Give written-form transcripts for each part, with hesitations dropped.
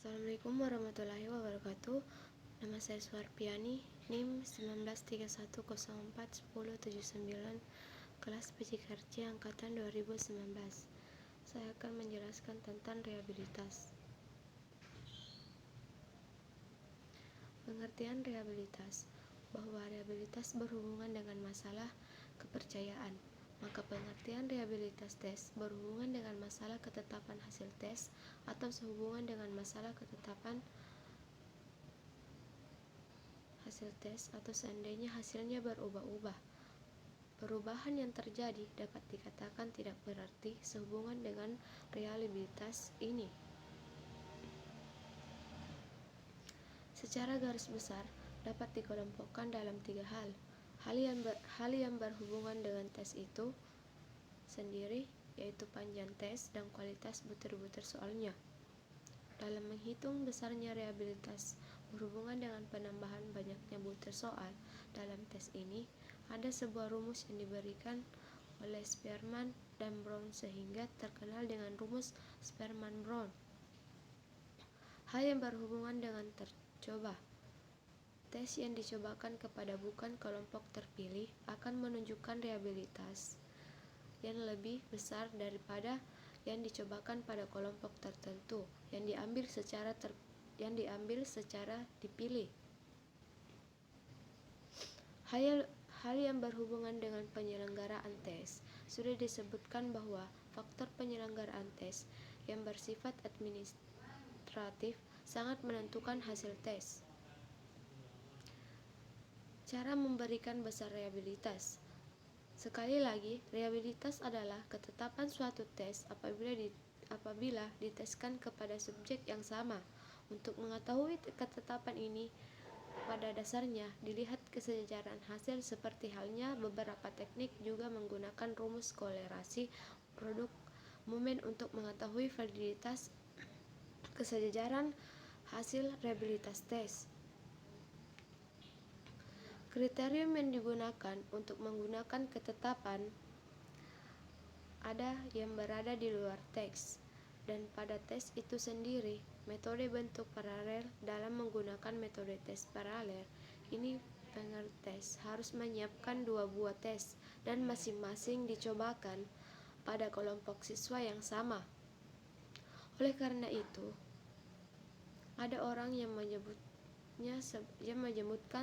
Assalamualaikum warahmatullahi wabarakatuh. Nama saya Suharpiani, NIM 1931041079, kelas PJKRC angkatan 2019. Saya akan menjelaskan tentang rehabilitas. Pengertian rehabilitas, bahwa rehabilitas berhubungan dengan masalah kepercayaan. Maka pengertian rehabilitas tes berhubungan dengan masalah ketetapan hasil tes atau sehubungan dengan masalah ketetapan hasil tes atau seandainya hasilnya berubah-ubah. Perubahan yang terjadi dapat dikatakan tidak berarti sehubungan dengan rehabilitas ini. Secara garis besar dapat dikelompokkan dalam 3 hal. Hal yang berhubungan dengan tes itu sendiri, yaitu panjang tes dan kualitas butir-butir soalnya. Dalam menghitung besarnya rehabilitas berhubungan dengan penambahan banyaknya butir soal dalam tes ini, ada sebuah rumus yang diberikan oleh Spearman dan Brown sehingga terkenal dengan rumus Spearman-Brown. Hal yang berhubungan dengan tercoba. Tes yang dicobakan kepada bukan kelompok terpilih akan menunjukkan rehabilitas yang lebih besar daripada yang dicobakan pada kelompok tertentu yang diambil secara dipilih. Hal yang berhubungan dengan penyelenggaraan tes. Sudah disebutkan bahwa faktor penyelenggaraan tes yang bersifat administratif sangat menentukan hasil tes. Cara memberikan besar rehabilitas. Sekali lagi, rehabilitas adalah ketetapan suatu tes apabila diteskan kepada subjek yang sama. Untuk mengetahui ketetapan ini, pada dasarnya dilihat kesejajaran hasil, seperti halnya beberapa teknik juga menggunakan rumus kolerasi produk momen untuk mengetahui validitas kesejajaran hasil rehabilitas tes. Kriterium yang digunakan untuk menggunakan ketetapan ada yang berada di luar teks, dan pada tes itu sendiri, metode bentuk paralel. Dalam menggunakan metode tes paralel ini, pengetes harus menyiapkan 2 buah tes dan masing-masing dicobakan pada kelompok siswa yang sama. Oleh karena itu, ada orang yang menyebutkan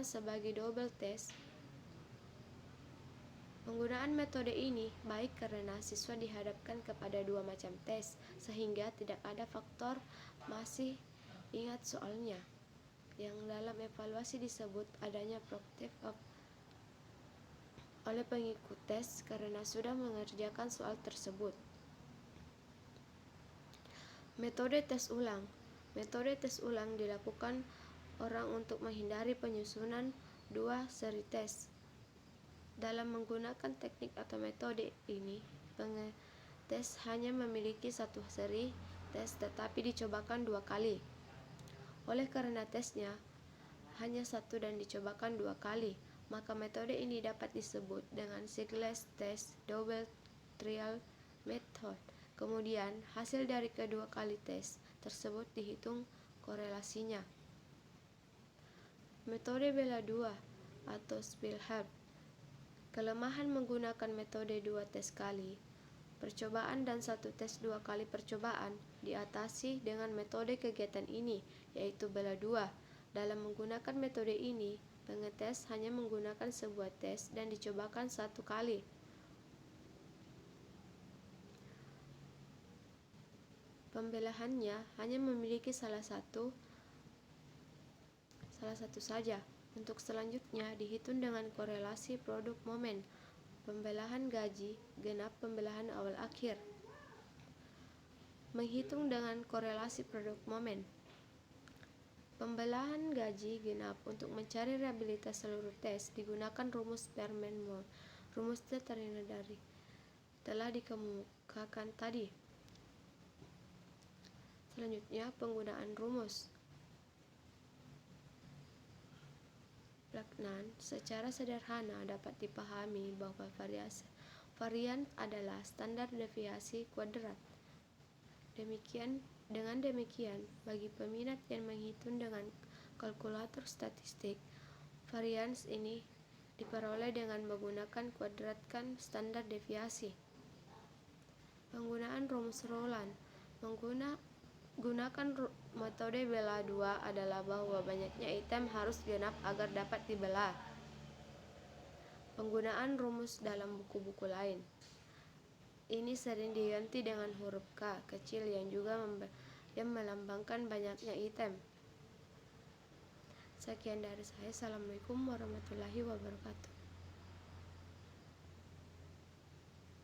sebagai double test. Penggunaan metode ini baik karena siswa dihadapkan kepada 2 macam tes, sehingga tidak ada faktor masih ingat soalnya, yang dalam evaluasi disebut adanya proof oleh pengikut tes karena sudah mengerjakan soal tersebut. Metode tes ulang. Metode tes ulang dilakukan orang untuk menghindari penyusunan 2 seri tes. Dalam menggunakan teknik atau metode ini, pengetes hanya memiliki 1 seri tes tetapi dicobakan 2 kali. Oleh karena tesnya hanya 1 dan dicobakan 2 kali, maka metode ini dapat disebut dengan Siegler's test double trial method. Kemudian hasil dari kedua kali tes tersebut dihitung korelasinya. Metode bela 2 atau Spielhaber. Kelemahan menggunakan metode 2 tes kali percobaan dan 1 tes 2 kali percobaan diatasi dengan metode kegiatan ini, yaitu bela 2. Dalam menggunakan metode ini, pengetes hanya menggunakan sebuah tes dan dicobakan 1 kali. Pembelahannya hanya memiliki salah satu saja. Untuk selanjutnya dihitung dengan korelasi produk momen, pembelahan gaji genap, pembelahan awal akhir. Menghitung dengan korelasi produk momen pembelahan gaji genap untuk mencari rehabilitas seluruh tes digunakan rumus Spearman-Brown. Rumusnya telah dikemukakan tadi. Selanjutnya, penggunaan rumus. Pelaksanaan secara sederhana dapat dipahami bahwa varian adalah standar deviasi kuadrat. Demikian Dengan demikian, bagi peminat yang menghitung dengan kalkulator statistik, varians ini diperoleh dengan menggunakan kuadratkan standar deviasi. Penggunaan rumus Rowland menggunakan metode belah dua adalah bahwa banyaknya item harus genap agar dapat dibelah. Penggunaan rumus dalam buku-buku lain. Ini sering diganti dengan huruf K kecil yang juga yang melambangkan banyaknya item. Sekian dari saya. Assalamualaikum warahmatullahi wabarakatuh.